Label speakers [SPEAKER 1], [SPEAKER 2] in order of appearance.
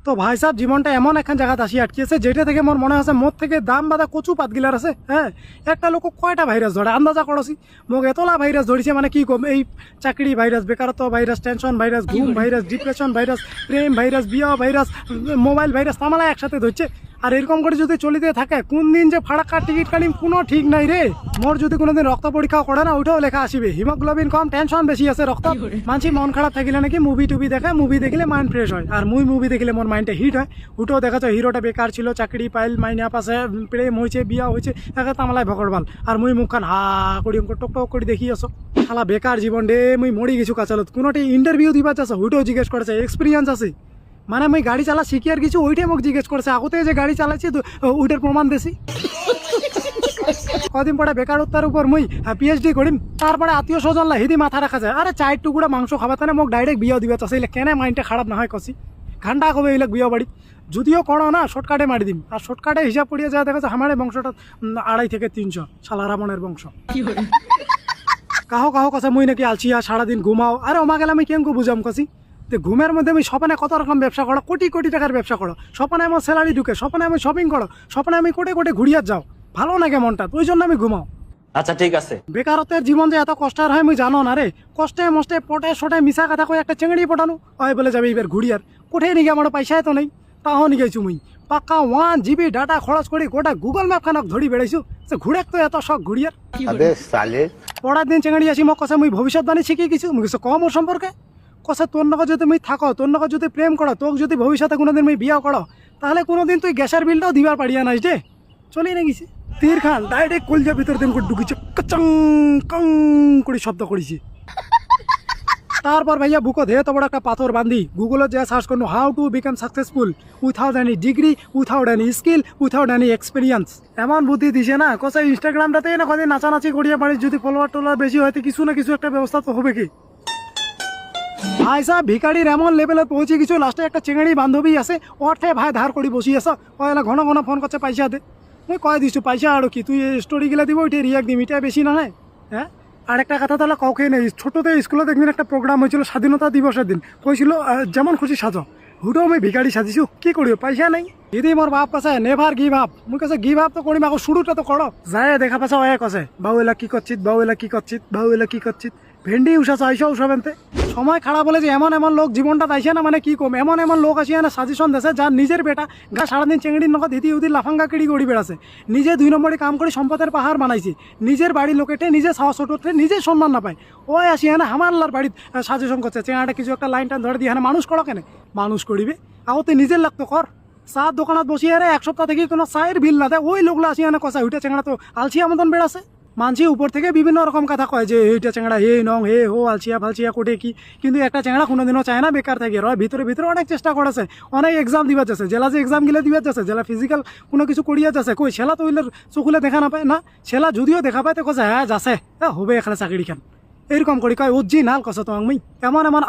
[SPEAKER 1] তো ভাই সাহেব জীবনটা এমন এখন জায়গাতে আসি আটকেছে যেটা থেকে মোর মনে আছে মোর থেকে দাম বাদা কচু পাতগিলার আছে। হ্যাঁ, একটা লোক কয়টা ভাইরাস ধরে আন্দাজা করছি। মোক এতলা ভাইরাস ধরেছে মানে কি কম, এই চাকরি ভাইরাস, বেকারত্ব ভাইরাস, টেনশন ভাইরাস, ঘুম ভাইরাস, ডিপ্রেশন ভাইরাস, প্রেম ভাইরাস, বিয়া ভাইরাস, মোবাইল ভাইরাস, তামালা একসাথে ধরছে। আর এরকম করে যদি চলিতে থাকে কোন দিন যে ফাড়াক্কা টিকিট কাটিম কোনো ঠিক নাই রে। মোর যদি কোনোদিন রক্ত পরীক্ষা করে না ওইটাও লেখা আসবে হিমোগ্লোবিন কম, টেনশন বেশি আছে রক্ত। মানছি মন খারাপ থাকিলে নাকি মুভি টুভি দেখে, মুভি দেখলে মাইন্ড ফ্রেশ হয়। আর মুভি দেখলে মোর মাইন্ডটা হিট হয়। ওটাও দেখা যায় হিরোটা বেকার ছিল, চাকরি পাইল, মাইনা পাশে, প্রেম হয়েছে, বিয়া হয়েছে, একে তামালাই ভকরবাল। আর মুখখান হা করি টক টক করে দেখি আসো। শালা বেকার জীবন রে, মরি গেছু কাচালত। কোনোটি ইন্টারভিউ দিবা চাচ্ছ ওইটাও জিজ্ঞেস করেছে এক্সপিরিয়েন্স আছে। মানে মুই গাড়ি চালা শিখি আর কিছু ওইটাই মোক জিজ্ঞেস করছে, আগতে যে গাড়ি চালাচ্ছি ওইটার প্রমাণ দেছি। কদিন পরে বেকারত্বের উপর মুই পিএইচডি করিম, তারপরে আত্মীয় স্বজন হিদি মাথা রাখা যায়। আরে 4 টুকুরা মাংস খাবাতে না মোক ডাইরেক্ট বিয়া দিবা চাষে কেন মাইন্ডটা খারাপ না হয় কষি ঘান্টা কবে এইলাক বিয়া বাড়ি। যদিও করো না শর্টকাটে মারি দিম। আর শর্টকাটে হিসাব পড়িয়ে যা দেখা যায় আমার বংশটা 250 থেকে 300 শালা রাবণের বংশ। কাহো কাহো কাছে মুই নাকি আলছিয়া সারাদিন ঘুমাও। আরে ওমা গেলে আমি কেমন বুঝাম কষি যে ঘুমের মধ্যে আমি স্বপ্নে কত রকম ব্যবসা করো, কোটি কোটি টাকার ব্যবসা করো, স্বপ্নে আমার স্যালারি ঢুকে, স্বপ্নে আমি শপিং করো, স্বপ্নে আমি কোটে কোটে ঘুরিয়ে যাও। ভালো লাগে মনটা, ওই জন্য আমি ঘুমাও।
[SPEAKER 2] আচ্ছা ঠিক আছে।
[SPEAKER 1] বেকারত্বের জীবন যে এত কষ্টের হয় মুই জানো না রে। কষ্টে মষ্টে পটে সটে মিশা কথা কই একটা চেংড়ি পটানো হয় বলে যাবে এবার ঘুরিয়ার কোঠে নিগে আমার পয়সায় তো নেই। তাও নিগেছু মুই পাক্কা 1 GB ডাটা খরচ করি গোটা গুগল ম্যাপ খানক ধরি বেড়াইছু। সে ঘুরেক তো এত শখ ঘুরিয়ার। পড়ার দিন চেংড়ি আসি মোক কষে মুই ভবিষ্যৎবাণী শিখি কিছু মুই কিছু কম ওর সম্পর্কে কষে তোর নগর যদি মুই থাকো, তোর নগর যদি প্রেম করো, তোকে যদি ভবিষ্যতে কোনোদিন মুই বিয়া করো, তাহলে কোনোদিন তুই গ্যাসের বিলটাও দিবার পারিয়া নাইস রে। চলি না গেছি তীর খান ডাইরেক্ট কলজার ভিতর দিন করে ঢুকিছে, কচং কং করে শব্দ করেছি। তারপর ভাইয়া বুকো ধেয়ে তো বড় একটা পাথর বান্ধি গুগলে যে সার্চ করলো how to become successful without any degree, without any skill, without any experience. এমন বুদ্ধি দিছে না কোথায় ইনস্টাগ্রামটাতে না কদিন নাচানাচি করিয়ে পারিস, যদি ফলোয়ার টোলার বেশি হয়তো কিছু না কিছু একটা ব্যবস্থা তো হবে কি। ভাই সাহেব ভিকারির এমন লেভেলে পৌঁছে কিছু, লাস্টে একটা চেঙড়ি বান্ধবী আছে ওঠে ভাই ধার করি বসি আস, কয়লা ঘন ঘন ফোন করছে পয়সা দে। মুই কয় দিছু পয়সা আরো কি, তুই স্টোরি গেলে দিব ওইটা রিয়াক্ট দিম, এটা বেশি না হয়। হ্যাঁ, আর একটা কথা তাহলে কাউকে নেই। ছোটোতে স্কুলে দেখবেন একটা প্রোগ্রাম হয়েছিল স্বাধীনতা দিবসের দিন, কইছিল যেমন খুশি সাজো, হুটো আমি ভিকারি সাজিছু কি করিও পয়সা নাই। দিদি মোর বাপ কাছে নেভার গিভ আপ, মুই কাছে গিভ আপ তো করিম, আকৌ শুরুটা তো করো। যায় দেখা পাছা এক আছে বাউ এলা কি করছিত, বাউ এলা কি করছিত, বাউ এলা কি করছিত, ভেন্ডি উষা চাইছ উষাবেনতে। সময় খারাপ বলে যে এমন এমন লোক জীবনটা তাইছে না, মানে কি কম এমন এমন লোক আসিয়া না সাজেশন দেশে, যার নিজের বেটা গা সারাদিন চেংড়ির নগদ হিতি উদি লাফাঙ্গা কিড়ি গড়ি বেড়াছে, নিজে 2 নম্বরে কাম করে সম্পদের পাহাড় বানাইছে, নিজের বাড়ির লোকেটে নিজে সাহস ছোটতে নিজে সম্মান না পায়। ওই আসিয়া না হামাল্লার বাড়ির সাজেশন করছে চেঙাটা কিছু একটা লাইন টাইন ধরে দিয়ে হ্যাঁ মানুষ করো কেন, মানুষ করিবে আও তুই নিজের লাগতো কর। চার দোকানত বসিয়ে রে 1 সপ্তাহ থেকে কোনো চায়ের বিল না দেয়, ওই লোকগুলো আসিয়া না কষা উঠে চেঙড়া তো আলছিয়া মতন বেড়াছে। মানছি উপর থেকে বিভিন্ন রকম কথা কয় যে এইটা চেংড়া হে নং হে হো আলছিয়া ফালছিয়া কোটে কি, কিন্তু একটা চেংড়া কোনোদিনও চায় না বেকার থাকে রয়। ভিতরে ভিতরে অনেক চেষ্টা করেছে, অনেক এক্সাম দিবা যাচ্ছে, জেলা যে এক্সাম গিলে দিবা যাচ্ছে, জেলা ফিজিক্যাল কোনো কিছু করিয়া যাচ্ছে, কই ছেলা তো ওইলের চকুলে দেখা না পায় না, ছেলা যদিও দেখা পায় তো কছে হ্যাঁ যাচ্ছে হবে এখানে চাকরি খান, এরকম করি কয় অজি নাল কছে তো আমি এমন এমন